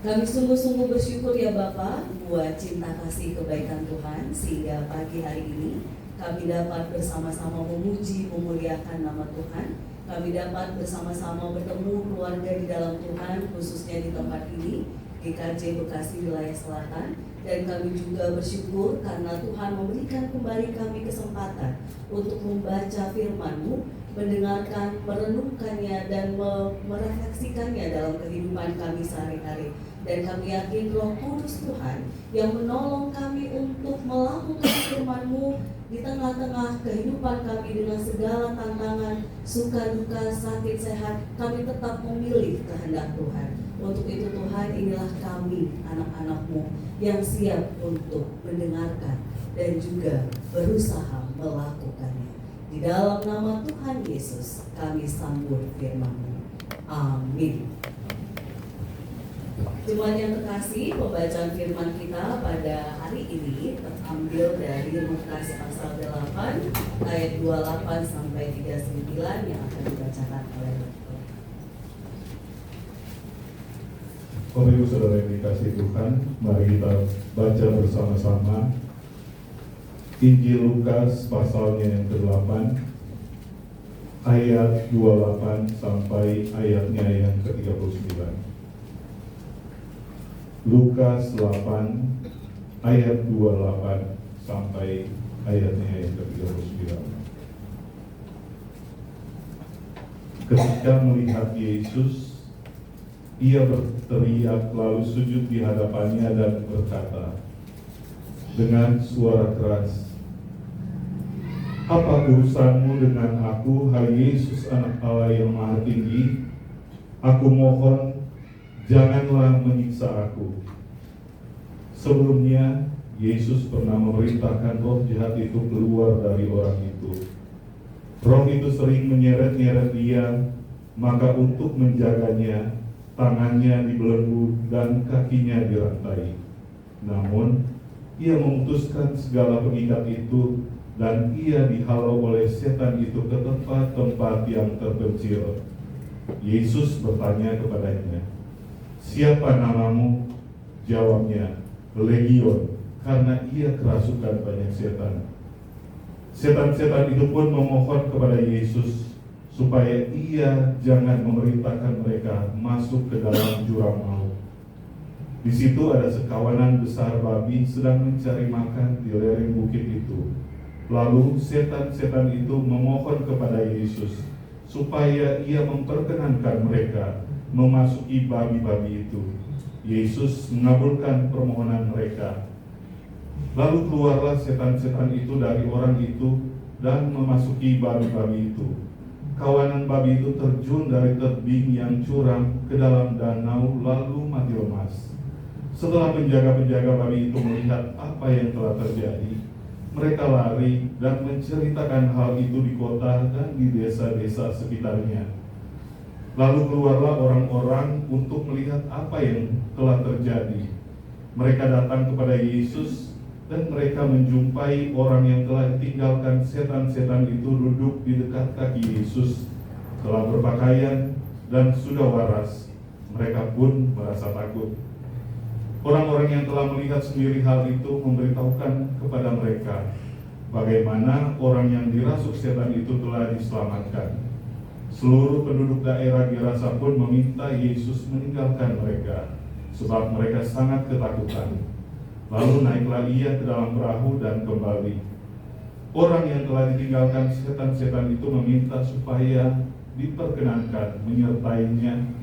Kami sungguh-sungguh bersyukur ya Bapa buat cinta kasih kebaikan Tuhan, sehingga pagi hari ini kami dapat bersama-sama memuji, memuliakan nama Tuhan. Kami dapat bersama-sama bertemu keluarga di dalam Tuhan, khususnya di tempat ini, GKJ Bekasi Wilayah Selatan. Dan kami juga bersyukur karena Tuhan memberikan kembali kami kesempatan untuk membaca firman-Mu, mendengarkan, merenungkannya, dan merefleksikannya dalam kehidupan kami sehari-hari. Dan kami yakin Roh Kudus Tuhan yang menolong kami untuk melakukan firman-Mu di tengah-tengah kehidupan kami dengan segala tantangan, suka duka, sakit sehat, kami tetap memilih kehendak Tuhan. Untuk itu Tuhan, inilah kami anak-anak-Mu yang siap untuk mendengarkan dan juga berusaha melakukannya. Di dalam nama Tuhan Yesus kami sambut firman-Mu. Amin. Jemaat yang terkasih, pembacaan firman kita pada hari ini terambil dari Lukas pasal 8 ayat 28 sampai 39 yang akan dibacakan oleh Dr. Bapak Ibu Saudara yang dikasihi Tuhan, mari kita baca bersama-sama Injil Lukas pasalnya yang ke-8 ayat 28 sampai ayatnya yang ke-39. Lukas 8 ayat 28 sampai ayatnya yang ke-39. Ketika melihat Yesus, ia berteriak lalu sujud di hadapannya dan berkata dengan suara keras, "Apa urusanmu dengan aku, hai Yesus anak Allah yang Maha Tinggi? Aku mohon, janganlah menyiksa aku." Sebelumnya, Yesus pernah memerintahkan roh jahat itu keluar dari orang itu. Roh itu sering menyeret-nyeret dia, maka untuk menjaganya, tangannya dibelenggu dan kakinya dirantai. Namun, ia memutuskan segala pengikat itu dan ia dihalau oleh setan itu ke tempat-tempat yang terpencil. Yesus bertanya kepadanya, "Siapa namamu?" Jawabnya, "Legion," karena ia kerasukan banyak setan. Setan-setan itu pun memohon kepada Yesus supaya ia jangan memerintahkan mereka masuk ke dalam jurang maut. Di situ ada sekawanan besar babi sedang mencari makan di lereng bukit itu. Lalu setan-setan itu memohon kepada Yesus supaya ia memperkenankan mereka memasuki babi-babi itu. Yesus mengabulkan permohonan mereka. Lalu keluarlah setan-setan itu dari orang itu dan memasuki babi-babi itu. Kawanan babi itu terjun dari tebing yang curam ke dalam danau lalu mati lemas. Setelah penjaga-penjaga babi itu melihat apa yang telah terjadi, mereka lari dan menceritakan hal itu di kota dan di desa-desa sekitarnya. Lalu keluarlah orang-orang untuk melihat apa yang telah terjadi. Mereka datang kepada Yesus dan mereka menjumpai orang yang telah ditinggalkan setan-setan itu duduk di dekat kaki Yesus, telah berpakaian dan sudah waras. Mereka pun merasa takut. Orang-orang yang telah melihat sendiri hal itu memberitahukan kepada mereka bagaimana orang yang dirasuk setan itu telah diselamatkan. Seluruh penduduk daerah Gerasa pun meminta Yesus meninggalkan mereka, sebab mereka sangat ketakutan. Lalu naiklah ia ke dalam perahu dan kembali. Orang yang telah ditinggalkan setan-setan itu meminta supaya diperkenankan menyertainya.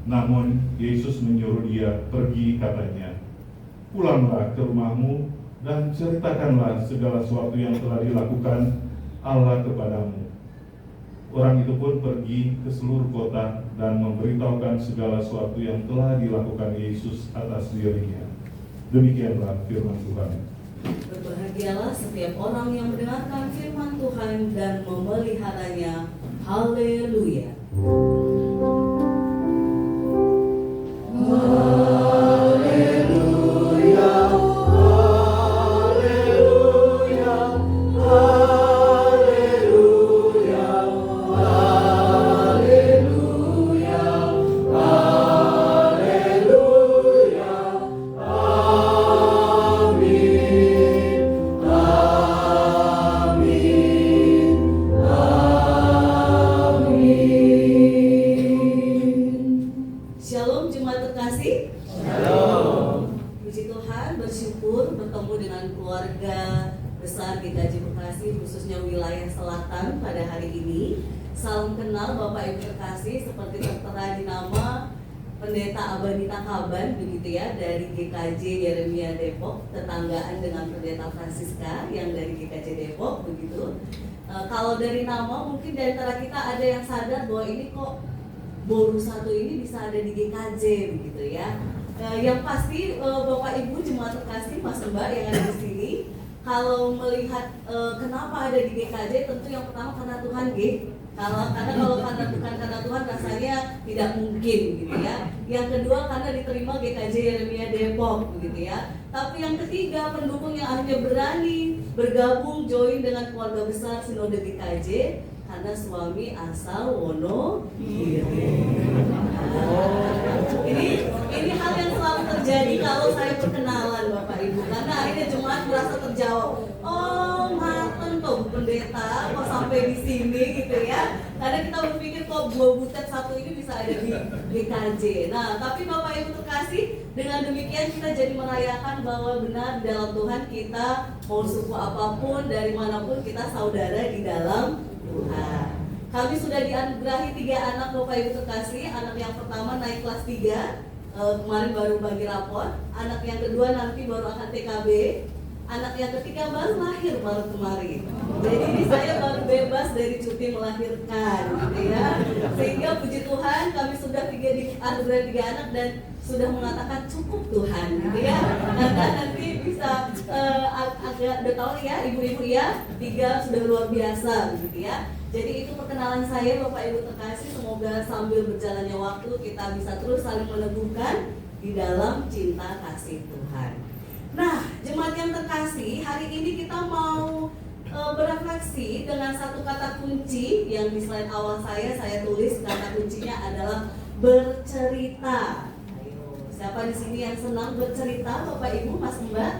Namun Yesus menyuruh dia pergi, katanya, "Pulanglah ke rumahmu dan ceritakanlah segala sesuatu yang telah dilakukan Allah kepadamu." Orang itu pun pergi ke seluruh kota dan memberitahukan segala sesuatu yang telah dilakukan Yesus atas dirinya. Demikianlah firman Tuhan. Berbahagialah setiap orang yang mendengarkan firman Tuhan dan memeliharanya. Haleluya. Haleluya. Selatan pada hari ini. Salam kenal Bapak Ibu terkasih, seperti tertera di nama Pendeta Abanita Kaban begitu ya, dari GKJ Yeremia Depok, tetanggaan dengan Pendeta Francisca yang dari GKJ Depok begitu. Kalau dari nama mungkin dari antara kita ada yang sadar bahwa ini kok Boru satu ini bisa ada di GKJ begitu ya. Yang pasti Bapak Ibu jemaat terkasih, Mas Mbak yang ada di sini, kalau melihat kenapa ada di GKJ, tentu yang pertama karena Tuhan karena kalau bukan karena Tuhan rasanya tidak mungkin gitu ya. Yang kedua karena diterima GKJ Yeremia Depok begitu ya. Tapi yang ketiga, pendukung yang akhirnya berani bergabung join dengan keluarga besar Sinode GKJ karena suami asal Wonogiri. Ini hal yang selalu terjadi kalau saya perkenalan Bapak Ibu, karena akhirnya jemaat merasa terjawab. Oh, ngaten tuh pendeta kok sampai di sini gitu ya. Karena kita berpikir kok Dua Butet satu ini bisa ada di GKJ. Nah, tapi Bapak Ibu terkasih, dengan demikian kita jadi merayakan bahwa benar dalam Tuhan kita mau suku apapun, dari manapun kita saudara di dalam Tuhan. Kami sudah dianugerahi 3 anak Bapak Ibu terkasih. Anak yang pertama naik kelas 3, kemarin baru bagi rapor. Anak yang kedua nanti baru akan TKB. Anak yang ketiga baru lahir baru kemarin. Jadi ini saya baru bebas dari cuti melahirkan gitu ya. Sehingga puji Tuhan kami sudah dianugerahi 3 anak dan sudah mengatakan cukup Tuhan gitu ya. Karena nanti bisa agak udah tahu ya ibu-ibu ya, 3 sudah luar biasa gitu ya. Jadi itu perkenalan saya Bapak Ibu terkasih. Semoga sambil berjalannya waktu kita bisa terus saling meneguhkan di dalam cinta kasih Tuhan. Nah, jemaat yang terkasih, hari ini kita mau berefleksi dengan satu kata kunci yang di slide awal saya tulis. Kata kuncinya adalah bercerita. Ayo, siapa di sini yang senang bercerita, Bapak Ibu, Mas Mbak?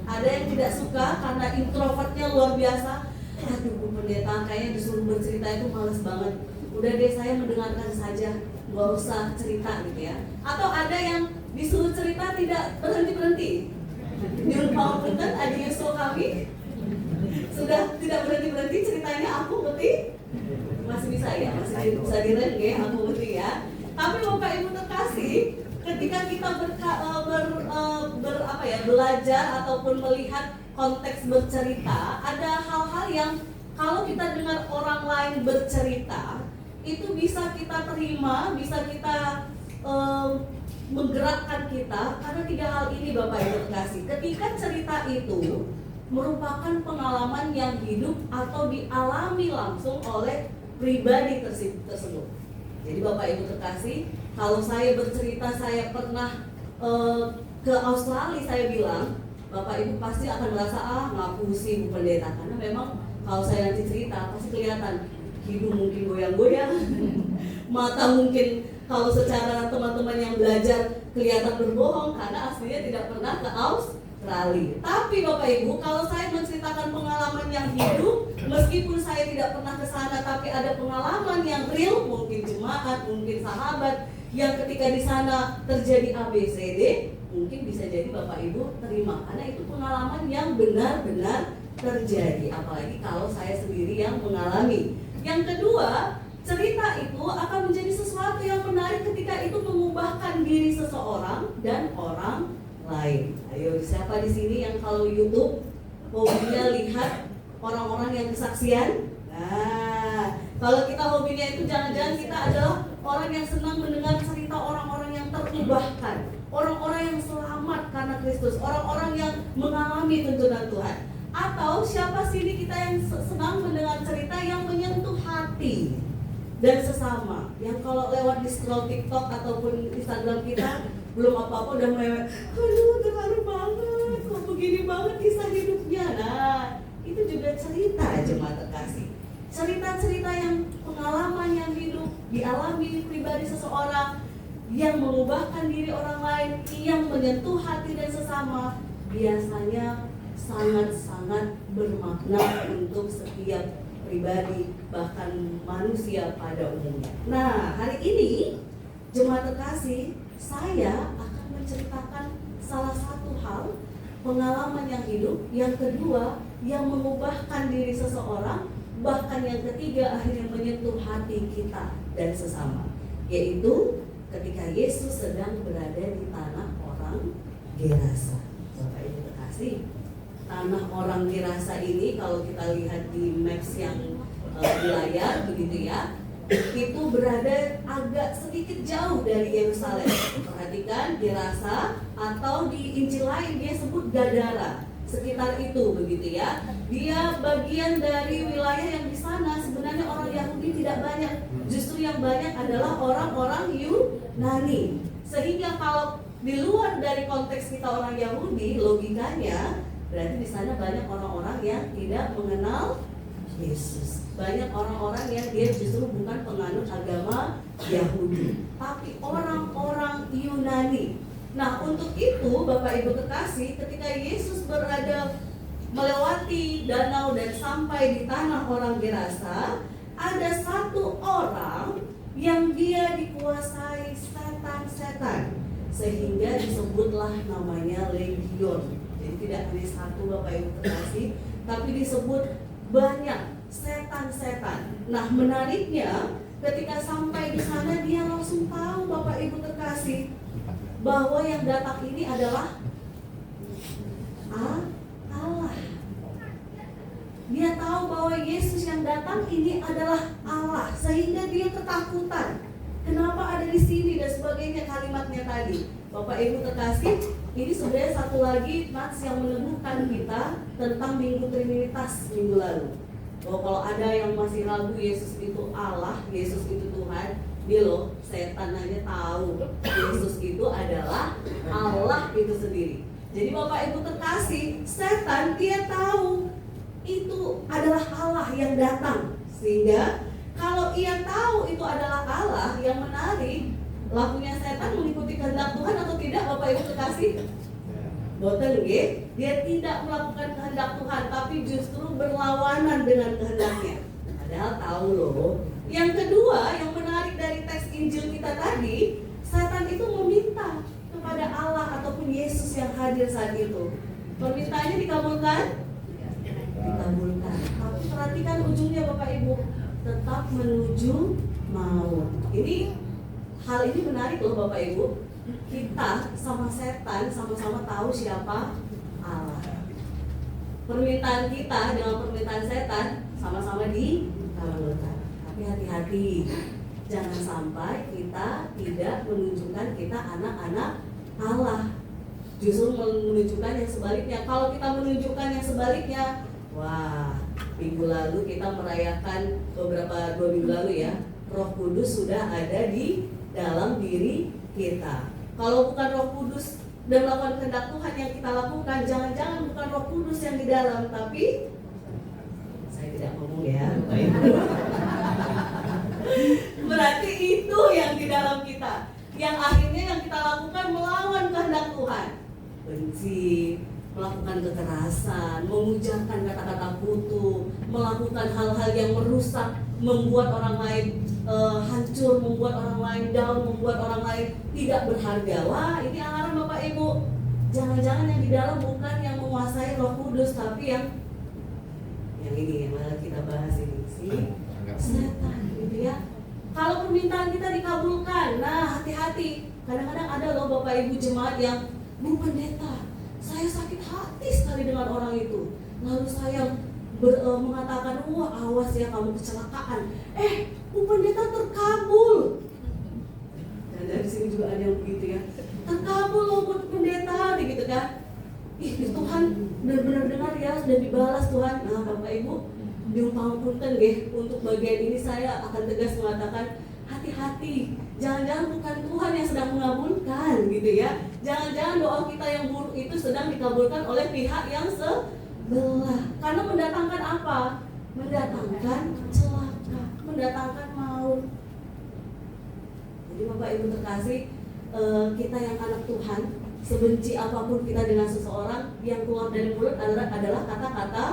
Ada yang tidak suka karena introvertnya luar biasa. Aduh, Bu Pendeta, kayaknya disuruh bercerita itu males banget. Udah deh, saya mendengarkan saja, nggak usah cerita gitu ya. Atau ada yang disuruh cerita tidak berhenti-berhenti. Nyuruh Punten, ada Yusuf kami sudah tidak berhenti-berhenti ceritanya, aku ngerti. Masih bisa ya, masih bisa direng ya, aku ngerti ya. Tapi Bapak Ibu terkasih, ketika kita belajar ataupun melihat konteks bercerita, ada hal-hal yang kalau kita dengar orang lain bercerita, itu bisa kita terima, bisa kita menggerakkan kita karena 3 hal ini Bapak Ibu terkasih. Ketika cerita itu merupakan pengalaman yang hidup atau dialami langsung oleh pribadi tersebut. Jadi Bapak Ibu terkasih, kalau saya bercerita saya pernah ke Australia, saya bilang Bapak Ibu pasti akan merasa ngaku sih Bu Pendeta, karena memang kalau saya nanti cerita pasti kelihatan hidung mungkin goyang-goyang, mata mungkin kalau secara teman-teman yang belajar kelihatan berbohong karena aslinya tidak pernah ke Australia. Tapi Bapak Ibu, kalau saya menceritakan pengalaman yang hidup, meskipun saya tidak pernah ke sana, tapi ada pengalaman yang real, mungkin jemaat, mungkin sahabat, yang ketika di sana terjadi ABCD, mungkin bisa jadi Bapak Ibu terima karena itu pengalaman yang benar-benar terjadi. Apalagi kalau saya sendiri yang mengalami. Yang kedua, cerita itu akan menjadi sesuatu yang menarik ketika itu mengubahkan diri seseorang dan orang lain. Ayo, siapa di sini yang kalau YouTube hobinya lihat orang-orang yang kesaksian? Nah, kalau kita hobinya itu jangan-jangan kita adalah orang yang senang mendengar cerita orang-orang yang terubahkan, orang-orang yang selamat karena Kristus, orang-orang yang mengalami tuntunan Tuhan. Atau siapa sini kita yang senang mendengar cerita yang menyentuh hati dan sesama, yang kalau lewat di scroll TikTok ataupun Instagram kita belum apa-apa udah melewat, aduh terharu banget, kok begini banget kisah hidupnya. Nah, itu juga cerita jemaat terkasih. Cerita-cerita yang pengalaman yang hidup dialami pribadi seseorang yang mengubahkan diri orang lain, yang menyentuh hati dan sesama, biasanya sangat-sangat bermakna untuk setiap pribadi, bahkan manusia pada umumnya. Nah, hari ini jemaat terkasih, saya akan menceritakan salah satu hal pengalaman yang hidup, yang kedua yang mengubahkan diri seseorang, bahkan yang ketiga akhirnya menyentuh hati kita dan sesama, yaitu ketika Yesus sedang berada di tanah orang Gerasa. Bapak Ibu terkasih, tanah orang Gerasa ini kalau kita lihat di maps yang di layar begitu ya, itu berada agak sedikit jauh dari Yerusalem. Perhatikan, Gerasa, atau di Injil lain dia sebut Gadara, sekitar itu begitu ya. Dia bagian dari wilayah yang di sana sebenarnya orang Yahudi tidak banyak, justru yang banyak adalah orang-orang Yunani. Sehingga kalau di luar dari konteks kita orang Yahudi, logikanya berarti di sana banyak orang-orang yang tidak mengenal Yesus. Banyak orang-orang yang dia justru bukan penganut agama Yahudi, tapi orang-orang Yunani. Nah, untuk itu Bapak Ibu kekasih, ketika Yesus berada melewati danau dan sampai di tanah orang Gerasa, ada satu orang yang dia dikuasai setan-setan, sehingga disebutlah namanya Legion. Jadi tidak hanya satu Bapak Ibu kekasih, tapi disebut banyak setan-setan. Nah, menariknya ketika sampai di sana dia langsung tahu Bapak Ibu kekasih bahwa yang datang ini adalah Allah. Dia tahu bahwa Yesus yang datang ini adalah Allah, sehingga dia ketakutan. Kenapa ada di sini dan sebagainya kalimatnya tadi. Bapak Ibu kekasih, ini sebenarnya satu lagi nats yang meneguhkan kita tentang Minggu Trinitas minggu lalu. Bahwa kalau ada yang masih ragu Yesus itu Allah, Yesus itu Tuhan, dia loh, setan aja tahu Yesus itu adalah Allah itu sendiri. Jadi Bapak Ibu terkasih, setan dia tahu itu adalah Allah yang datang. Sehingga kalau ia tahu itu adalah Allah, yang menarik, lakunya setan mengikuti kehendak Tuhan atau tidak Bapak Ibu terkasih? Boten nggih, dia tidak melakukan kehendak Tuhan, tapi justru berlawanan dengan kehendaknya. Padahal tahu loh. Yang kedua, yang menarik dari teks Injil kita tadi, setan itu meminta kepada Allah ataupun Yesus yang hadir saat itu. Permintaannya dikabulkan? Dikabulkan. Tapi perhatikan ujungnya Bapak Ibu, tetap menuju maut. Hal ini menarik loh Bapak Ibu. Kita sama setan sama-sama tahu siapa Allah. Permintaan kita dengan permintaan setan sama-sama dikabulkan. Tapi hati-hati, jangan sampai kita tidak menunjukkan kita anak-anak Allah, justru menunjukkan yang sebaliknya. Kalau kita menunjukkan yang sebaliknya, wah, minggu lalu kita merayakan dua minggu lalu ya, Roh Kudus sudah ada di dalam diri kita. Kalau bukan Roh Kudus dan melakukan kehendak Tuhan yang kita lakukan, jangan-jangan bukan Roh Kudus yang di dalam, tapi saya tidak ngomong ya. Berarti itu yang di dalam kita, yang akhirnya yang kita lakukan melawan kehendak Tuhan. Benci, melakukan kekerasan, mengucapkan kata-kata kutuk, melakukan hal-hal yang merusak, membuat orang lain hancur, membuat orang lain down, membuat orang lain tidak berharga. Wah, ini alarm Bapak Ibu. Jangan-jangan yang di dalam bukan yang menguasai Roh Kudus, tapi yang ini yang kita bahas ini, setan gitu ya. Kalau permintaan kita dikabulkan, nah hati-hati. Kadang-kadang ada loh Bapak Ibu jemaat yang, Bu Pendeta, saya sakit hati sekali dengan orang itu. Lalu saya mengatakan, wah awas ya kamu kecelakaan. Bu Pendeta terkabul. Dan dari sini juga ada yang begitu ya. Terkabul loh Bu Pendeta, gitu kan. Tuhan benar-benar dengar ya, dan dibalas Tuhan. Nah Bapak Ibu, diumpamakan nggih, untuk bagian ini saya akan tegas mengatakan hati-hati. Jangan-jangan bukan Tuhan yang sedang mengabulkan gitu ya. Jangan-jangan doa kita yang buruk itu sedang dikabulkan oleh pihak yang sebelah. Karena mendatangkan apa? Mendatangkan celaka, mendatangkan maut. Jadi Bapak Ibu terkasih, kita yang anak Tuhan, sebenci apapun kita dengan seseorang, yang keluar dari mulut adalah kata-kata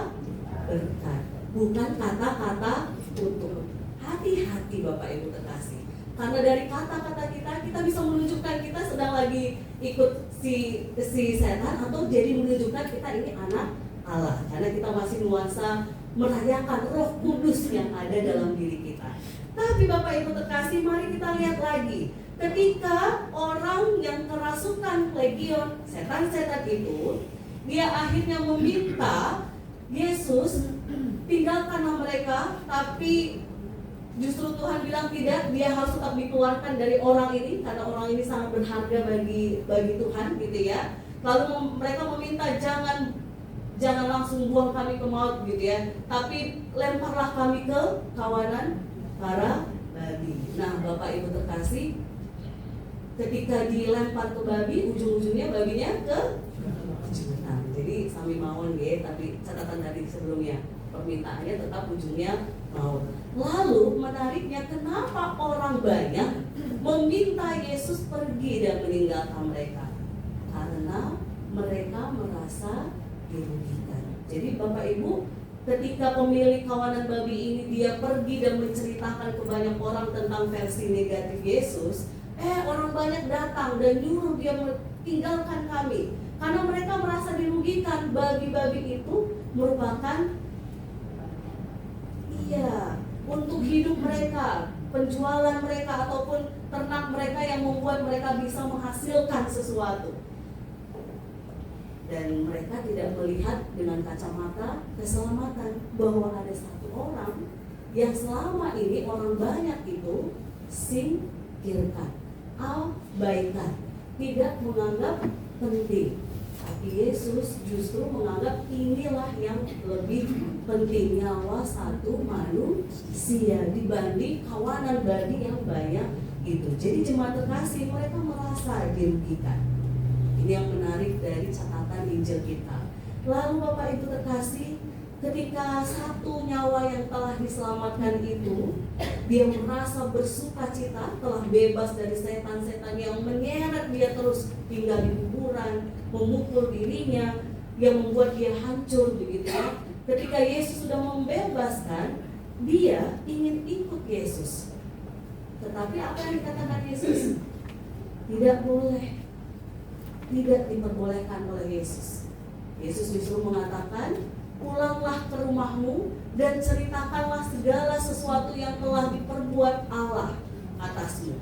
berkat, bukan kata-kata kutuk. Hati-hati Bapak Ibu terkasih, karena dari kata-kata kita bisa menunjukkan kita sedang lagi ikut si setan, atau jadi menunjukkan kita ini anak Allah, karena kita masih nuansa merayakan Roh Kudus yang ada dalam diri kita. Tapi Bapak Ibu terkasih, mari kita lihat lagi. Ketika orang yang kerasukan legion setan-setan itu, dia akhirnya meminta Yesus tinggalkanlah mereka, tapi justru Tuhan bilang tidak, dia harus tetap dikeluarkan dari orang ini karena orang ini sangat berharga bagi Tuhan, gitu ya. Lalu mereka meminta jangan langsung buang kami ke maut, gitu ya, tapi lemparlah kami ke kawanan para babi. Nah, Bapak Ibu terkasih, ketika dilempar ke babi, ujung-ujungnya babinya ke nah, jadi sami mawon ya, tapi catatan tadi sebelumnya permintaannya tetap ujungnya maut. Lalu menariknya, kenapa orang banyak meminta Yesus pergi dan meninggalkan mereka? Karena mereka merasa dirugikan. Jadi Bapak Ibu, ketika pemilik kawanan babi ini dia pergi dan menceritakan ke banyak orang tentang versi negatif Yesus, orang banyak datang dan nyuruh dia tinggalkan kami karena mereka merasa dirugikan. Babi-babi itu merupakan untuk hidup mereka, penjualan mereka ataupun ternak mereka yang membuat mereka bisa menghasilkan sesuatu. Dan mereka tidak melihat dengan kacamata keselamatan bahwa ada satu orang yang selama ini orang banyak itu singkirkan, abaikan, tidak menganggap penting. Tapi Yesus justru menganggap inilah yang lebih penting, nyawa satu manusia dibanding kawanan babi yang banyak itu. Jadi jemaat terkasih, mereka merasa dirugikan. Ini yang menarik dari catatan Injil kita. Lalu Bapak Ibu terkasih, ketika satu nyawa yang telah diselamatkan itu, dia merasa bersuka cita telah bebas dari setan-setan yang menyeret dia terus tinggal di kuburan, memukul dirinya, yang membuat dia hancur begitu ya. Ketika Yesus sudah membebaskan, dia ingin ikut Yesus. Tetapi apa yang dikatakan Yesus? Tidak boleh. Tidak diperbolehkan oleh Yesus. Yesus justru mengatakan, pulanglah ke rumahmu dan ceritakanlah segala sesuatu yang telah diperbuat Allah atasmu.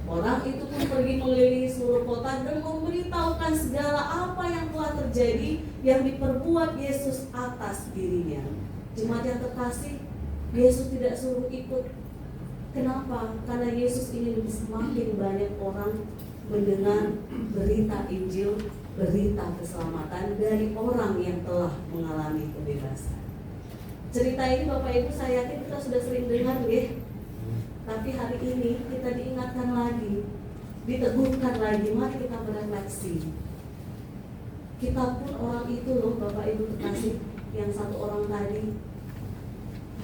Orang itu pun pergi mengelilingi seluruh kota dan memberitahukan segala apa yang telah terjadi yang diperbuat Yesus atas dirinya. Jemaat yang terkasih, Yesus tidak suruh ikut. Kenapa? Karena Yesus ingin semakin banyak orang mendengar berita Injil, berita keselamatan dari orang yang telah mengalami kebebasan. Cerita ini Bapak Ibu saya yakin kita sudah sering dengar ya. Tapi hari ini kita diingatkan lagi, diteguhkan lagi, mari kita berefleksi. Kita pun orang itu loh Bapak Ibu terkasih, yang satu orang tadi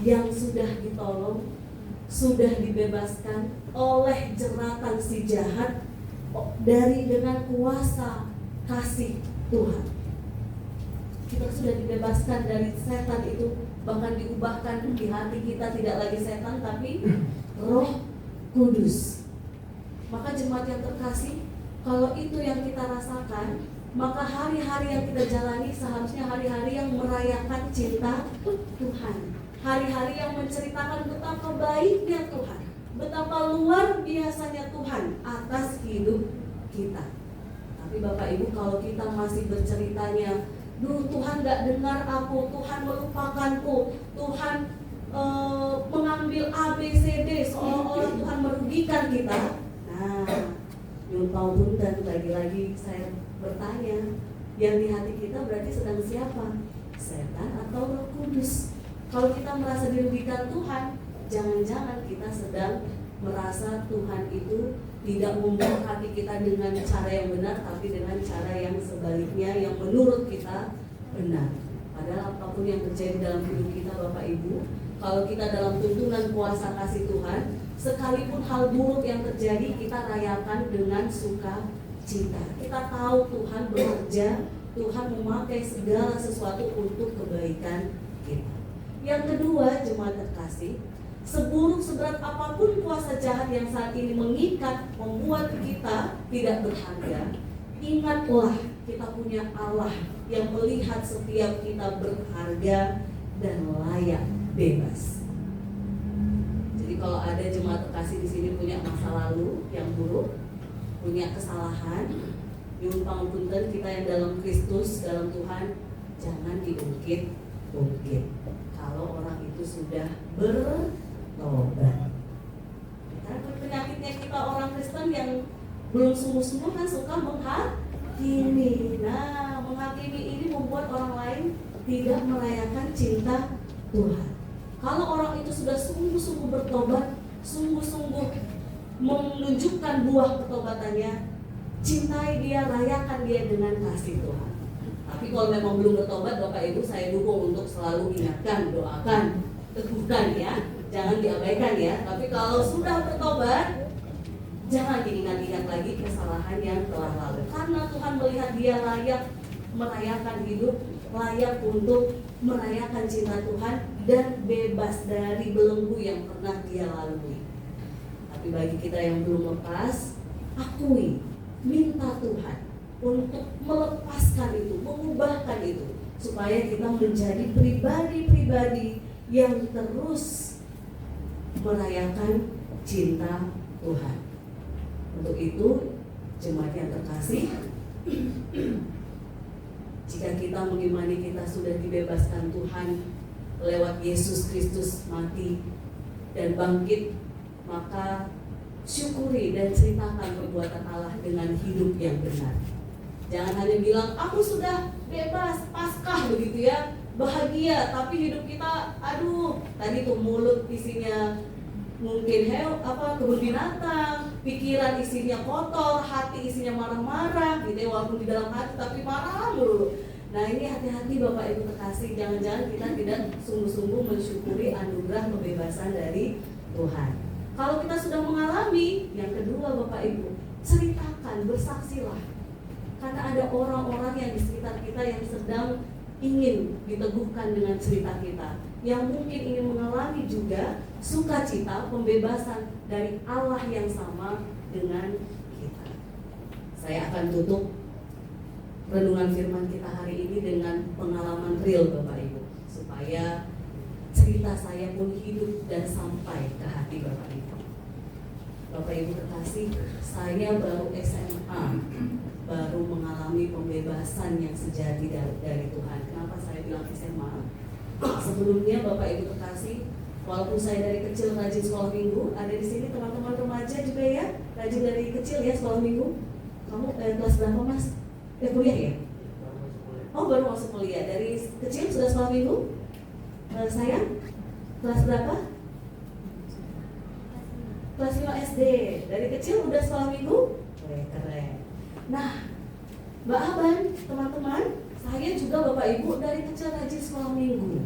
yang sudah ditolong, sudah dibebaskan oleh jeratan si jahat dengan kuasa kasih Tuhan. Kita sudah dibebaskan dari setan itu, bahkan diubahkan di hati kita tidak lagi setan tapi Roh Kudus. Maka jemaat yang terkasih, kalau itu yang kita rasakan, maka hari-hari yang kita jalani seharusnya hari-hari yang merayakan cinta Tuhan, hari-hari yang menceritakan betapa baiknya Tuhan, betapa luar biasanya Tuhan atas hidup kita. Tapi Bapak Ibu, kalau kita masih berceritanya, dulu Tuhan gak dengar aku, Tuhan melupakanku, Tuhan mengambil ABCD, seolah-olah Tuhan merugikan kita. Nah, nyumpau punten, lagi-lagi saya bertanya, yang di hati kita berarti sedang siapa? Setan atau Roh Kudus? Kalau kita merasa dirugikan Tuhan, jangan-jangan kita sedang merasa Tuhan itu tidak membuat hati kita dengan cara yang benar, tapi dengan cara yang sebaliknya, yang menurut kita benar. Padahal apapun yang terjadi dalam hidup kita Bapak Ibu, kalau kita dalam tuntunan kuasa kasih Tuhan, sekalipun hal buruk yang terjadi, kita rayakan dengan sukacita. Kita tahu Tuhan bekerja, Tuhan memakai segala sesuatu untuk kebaikan kita. Yang kedua, jemaat terkasih, seburuk seberat apapun kuasa jahat yang saat ini mengikat, membuat kita tidak berharga, Ingatlah kita punya Allah yang melihat setiap kita berharga dan layak bebas. Jadi kalau ada jemaat terkasih di sini punya masa lalu yang buruk, punya kesalahan, nyuwun pangapunten kita yang dalam Kristus, dalam Tuhan, jangan diungkit-ungkit. Kalau orang itu sudah bertobat. Karena penyakitnya kita orang Kristen yang belum sungguh-sungguh kan suka menghakimi. Nah, menghakimi ini membuat orang lain tidak merayakan cinta Tuhan. Kalau orang itu sudah sungguh-sungguh bertobat, sungguh-sungguh menunjukkan buah pertobatannya, cintai dia, rayakan dia dengan kasih Tuhan. Tapi kalau memang belum bertobat, Bapak Ibu, saya dukung untuk selalu ingatkan, doakan, teguhkan ya, jangan diabaikan ya. Tapi kalau sudah bertobat, jangan diingat-ingat lagi kesalahan yang telah lalu. Karena Tuhan melihat dia layak merayakan hidup, layak untuk merayakan cinta Tuhan dan bebas dari belenggu yang pernah dia lalui. Tapi bagi kita yang belum lepas, akui, minta Tuhan untuk melepaskan itu, mengubahkan itu, supaya kita menjadi pribadi-pribadi yang terus merayakan cinta Tuhan. Untuk itu, jemaat yang terkasih, jika kita mengimani kita sudah dibebaskan Tuhan lewat Yesus Kristus mati dan bangkit, maka syukuri dan ceritakan perbuatan Allah dengan hidup yang benar. Jangan hanya bilang, aku sudah bebas, Paskah begitu ya, bahagia, tapi hidup kita, aduh, tadi tuh mulut isinya mungkin kebun binatang, pikiran isinya kotor, hati isinya marah-marah, gitu ya, walaupun di dalam hati tapi marah mulu. Nah ini hati-hati Bapak Ibu terkasih, jangan-jangan kita tidak sungguh-sungguh mensyukuri anugerah kebebasan dari Tuhan. Kalau kita sudah mengalami, yang kedua Bapak Ibu, ceritakan, bersaksilah. Karena ada orang-orang yang di sekitar kita yang sedang ingin diteguhkan dengan cerita kita, yang mungkin ingin mengalami juga sukacita pembebasan dari Allah yang sama dengan kita. Saya akan tutup renungan firman kita hari ini dengan pengalaman real Bapak Ibu, supaya cerita saya pun hidup dan sampai ke hati Bapak Ibu. Bapak Ibu terkasih, saya baru SMA, baru mengalami pembebasan yang sejati dari Tuhan. Kenapa saya bilang SMA? Sebelumnya Bapak Ibu terkasih, walaupun saya dari kecil rajin sekolah minggu, ada di sini teman-teman remaja juga ya, rajin dari kecil ya sekolah minggu. Kamu kelas berapa Mas? Kuliah ya? Oh baru masuk kuliah. Dari kecil sudah sekolah minggu? Saya kelas berapa? Kelas 5 SD. Dari kecil udah sekolah minggu? Keren. Nah, Mbak Aban, teman-teman, saya juga Bapak Ibu dari kecil rajin sekolah minggu.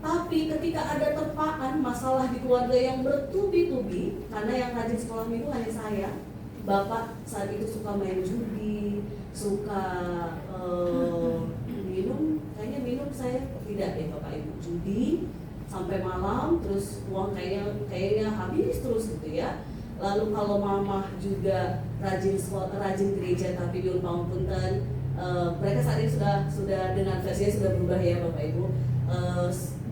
Tapi ketika ada terpaan masalah di keluarga yang bertubi-tubi, karena yang rajin sekolah minggu hanya saya, Bapak saat itu suka main judi, suka minum, kayaknya minum saya tidak deh Bapak Ibu, judi sampai malam, terus uang kayaknya habis terus gitu ya. Lalu kalau mama juga rajin gereja tapi di Pangapunten, mereka saat ini sudah dengan versinya sudah berubah ya Bapak Ibu.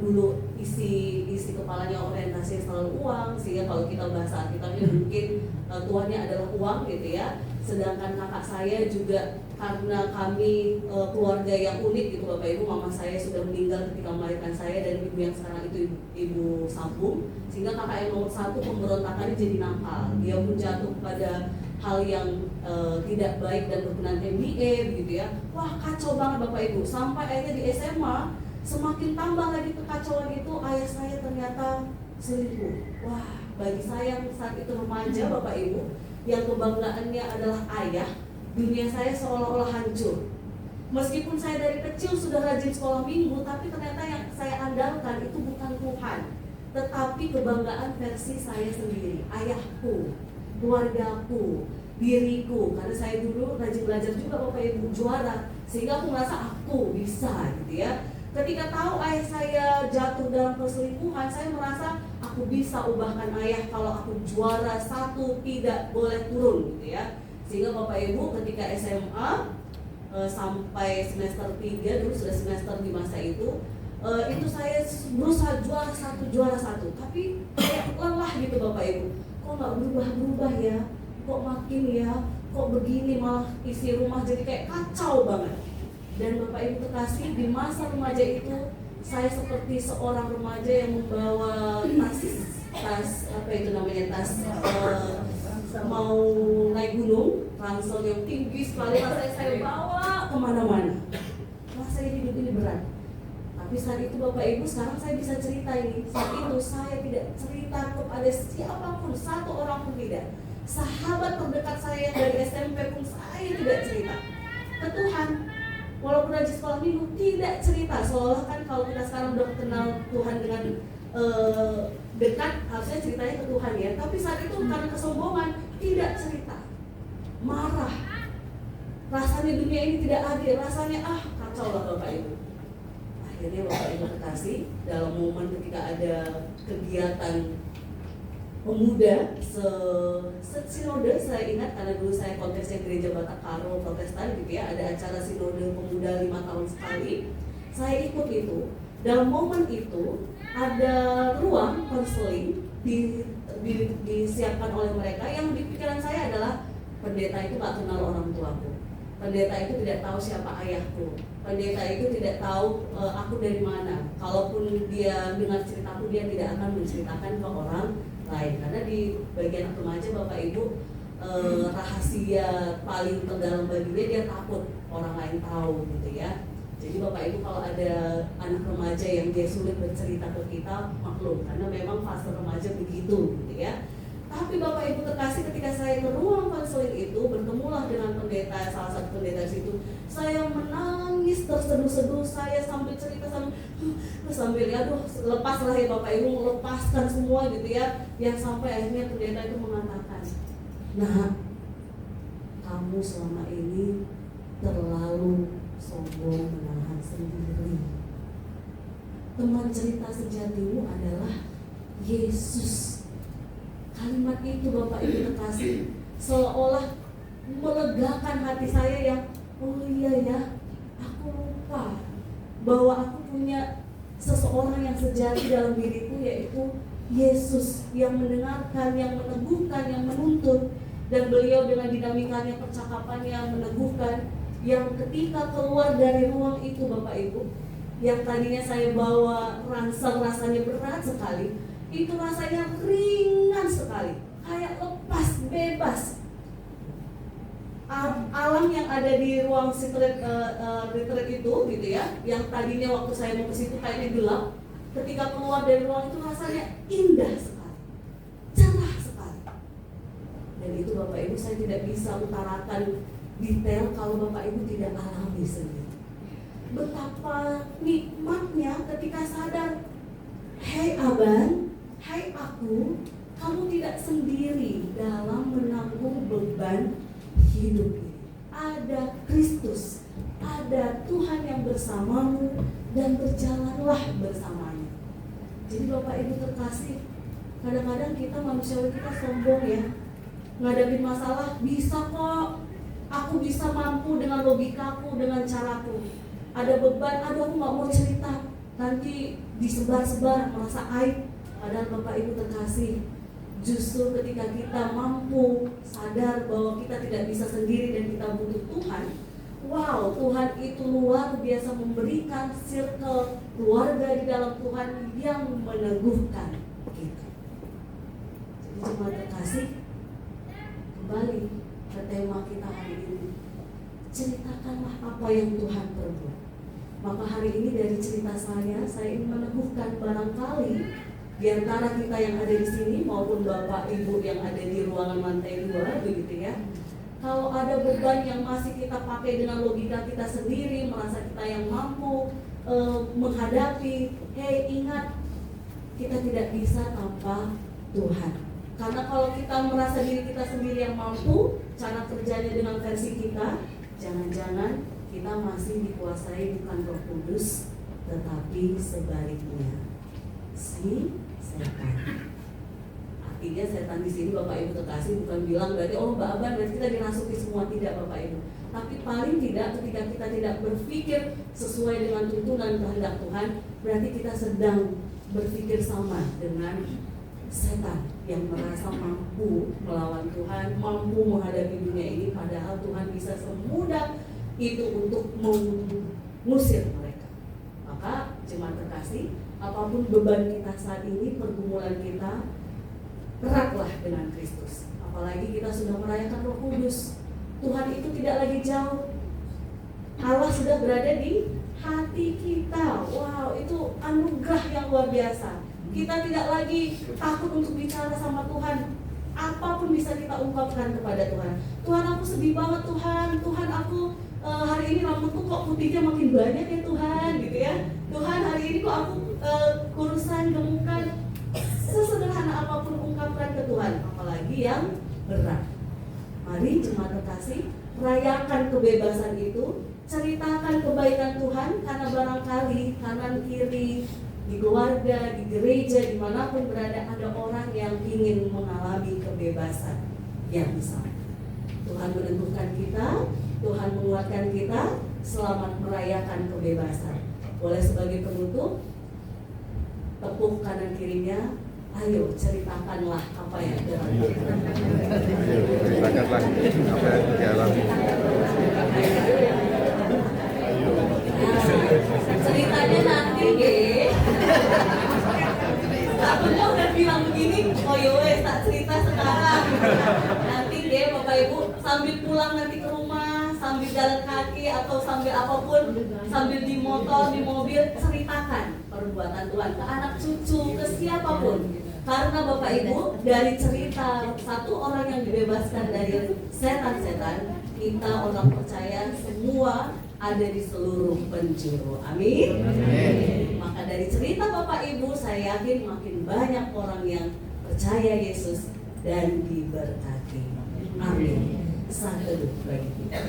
Dulu isi kepalanya orientasi selalu uang, sehingga kalau kita bahasa Alkitabnya mungkin tuannya adalah uang gitu ya. Sedangkan kakak saya juga karena kami keluarga yang unik gitu Bapak Ibu, mama saya sudah meninggal ketika melahirkan saya dan ibu yang sekarang itu ibu sambung, sehingga kakak yang nomor 1 pemberontakannya jadi nakal. Dia pun jatuh pada hal yang tidak baik dan berkenan MBA begitu ya. Wah kacau banget Bapak Ibu, sampai akhirnya di SMA semakin tambah lagi kekacauan itu, ayah saya ternyata selingkuh. Wah bagi saya yang saat itu remaja Bapak Ibu, yang kebanggaannya adalah ayah, dunia saya seolah-olah hancur. Meskipun saya dari kecil sudah rajin sekolah minggu, tapi ternyata yang saya andalkan itu bukan Tuhan, tetapi kebanggaan versi saya sendiri, ayahku, keluargaku, diriku. Karena saya dulu rajin belajar juga Bapak Ibu, juara, sehingga aku merasa aku bisa gitu ya. Ketika tahu ayah saya jatuh dalam perselingkuhan, saya merasa aku bisa ubahkan ayah kalau aku juara 1 tidak boleh turun gitu ya. Sehingga Bapak Ibu ketika SMA sampai semester 3, dulu sudah semester di masa itu saya berusaha juara satu, tapi kayak lelah gitu Bapak Ibu. Kok nggak berubah ya? Kok makin ya? Kok begini, malah isi rumah jadi kayak kacau banget. Dan Bapak Ibu terkasih, di masa remaja itu saya seperti seorang remaja yang membawa tas apa itu namanya, tas mau naik gunung, ransel yang tinggi sekali, rasanya saya bawa kemana-mana. Rasanya hidup ini berat. Tapi saat itu Bapak Ibu, sekarang saya bisa cerita ini. Saat itu saya tidak cerita kepada siapapun, satu orang pun tidak. Sahabat terdekat saya dari SMP pun saya tidak cerita. Ke Tuhan, walaupun rajin sekolah minggu, tidak cerita. Seolah kan kalau kita sekarang udah kenal Tuhan dengan dekat, harusnya ceritanya ke Tuhan ya. Tapi saat itu karena kesombongan, tidak cerita. Marah. Rasanya dunia ini tidak adil, rasanya kacau lah Bapak Ibu. Akhirnya Bapak Ibu terkasih, dalam momen ketika ada kegiatan pemuda sinode, saya ingat karena dulu saya konteksnya gereja Batak Karo Protestan gitu ya, ada acara sinode pemuda 5 tahun sekali, saya ikut itu. Dalam momen itu ada ruang konseling disiapkan oleh mereka, yang di pikiran saya adalah pendeta itu gak kenal orang tuaku, pendeta itu tidak tahu siapa ayahku, pendeta itu tidak tahu aku dari mana. Kalaupun dia dengar ceritaku, dia tidak akan menceritakan ke orang lain, karena di bagian remaja Bapak Ibu rahasia paling terdalam bagi dia takut orang lain tahu gitu ya. Jadi Bapak Ibu kalau ada anak remaja yang dia sulit bercerita ke kita, maklum, karena memang fase remaja begitu gitu ya. Tapi Bapak Ibu terkasih, ketika saya ke ruang konseling itu, bertemulah dengan pendeta, salah satu pendeta situ. Saya menangis terseduh-seduh, saya sambil cerita sambil aduh, lepaslah ya Bapak Ibu, melepaskan semua gitu ya. Yang sampai akhirnya pendeta itu mengatakan, "Nah, kamu selama ini terlalu sombong menahan sendiri. Teman cerita sejatimu adalah Yesus." Kalimat itu Bapak Ibu terkasih seolah melegakan hati saya yang, oh iya ya, aku lupa bahwa aku punya seseorang yang sejati dalam diriku, yaitu Yesus, yang mendengarkan, yang meneguhkan, yang menuntun. Dan beliau dengan dinamikanya, percakapannya meneguhkan, yang ketika keluar dari ruang itu Bapak Ibu, yang tadinya saya bawa ransel rasanya berat sekali, itu rasanya ringan sekali, kayak lepas, bebas. Alam yang ada di ruang retreat itu gitu ya, yang tadinya waktu saya mau ke situ kayaknya gelap, ketika keluar dari ruang itu rasanya indah sekali, cerah sekali. Dan itu Bapak Ibu saya tidak bisa utarakan detail kalau Bapak Ibu tidak alami sendiri. Betapa nikmatnya ketika sadar, hei Aban, hai aku, kamu tidak sendiri dalam menanggung beban hidup ini. Ada Kristus, ada Tuhan yang bersamamu, dan berjalanlah bersamanya. Jadi Bapak Ibu terkasih, kadang-kadang kita manusiawi, kita sombong ya, ngadapin masalah, bisa kok, aku bisa mampu dengan logikaku, dengan caraku. Ada beban, aduh aku gak mau cerita, nanti disebar-sebar, merasa aib. Padahal Bapak Ibu terkasih, justru ketika kita mampu sadar bahwa kita tidak bisa sendiri dan kita butuh Tuhan, wow, Tuhan itu luar biasa memberikan circle keluarga di dalam Tuhan yang meneguhkan kita. Jadi jemaat terkasih, kembali ke tema kita hari ini, ceritakanlah apa yang Tuhan perbuat. Maka hari ini dari cerita saya ingin meneguhkan, barangkali di antara kita yang ada di sini maupun Bapak Ibu yang ada di ruangan lantai 2 begitu ya, kalau ada beban yang masih kita pakai dengan logika kita sendiri, merasa kita yang mampu menghadapi, hei ingat, kita tidak bisa tanpa Tuhan. Karena kalau kita merasa diri kita sendiri yang mampu, cara kerjanya dengan versi kita, jangan-jangan kita masih dikuasai bukan Roh Kudus, tetapi sebaliknya si setan Artinya setan di sini Bapak Ibu terkasih bukan bilang berarti Mbak Aban berarti kita dirasuki semua, tidak Bapak Ibu. Tapi paling tidak ketika kita tidak berpikir sesuai dengan tuntunan kehendak Tuhan, berarti kita sedang berpikir sama dengan setan yang merasa mampu melawan Tuhan, mampu menghadapi dunia ini, padahal Tuhan bisa semudah itu untuk mengusir mereka. Maka jemaat terkasih, apapun beban kita saat ini, pergumulan kita, eratlah dengan Kristus. Apalagi kita sudah merayakan Roh Kudus. Tuhan itu tidak lagi jauh. Allah sudah berada di hati kita. Wow, itu anugerah yang luar biasa. Kita tidak lagi takut untuk bicara sama Tuhan. Apapun bisa kita ungkapkan kepada Tuhan. Tuhan, aku sedih banget Tuhan. Tuhan, aku hari ini rambutku kok putihnya makin banyak ya Tuhan, gitu ya. Tuhan, hari ini kok aku kurusan, gemukan. Sesederhana apapun ungkapkan ke Tuhan, apalagi yang berat. Mari jemaat terkasih, rayakan kebebasan itu, ceritakan kebaikan Tuhan, karena barangkali kanan kiri, di keluarga, di gereja, dimanapun berada, ada orang yang ingin mengalami kebebasan yang sama. Tuhan meneguhkan kita, Tuhan menguatkan kita, selamat merayakan kebebasan. Boleh sebagai penutup, tepuk kanan kirinya, ayo ceritakanlah apa yang dialami. Ceritakanlah apa yang dialami. Ceritanya nanti aku udah bilang begini, oh yowes tak cerita sekarang. Nanti Bapak Ibu sambil pulang nanti ke rumah, sambil jalan kaki atau sambil apapun, sambil di motor, di mobil, ceritakan perbuatan Tuhan ke anak cucu, ke siapapun. Karena Bapak Ibu, dari cerita satu orang yang dibebaskan dari setan-setan, kita orang percaya semua ada di seluruh penjuru. Amin. Maka dari cerita Bapak Ibu, saya yakin makin banyak orang yang percaya Yesus dan diberkati. Amin. Saat teduh bagi kita.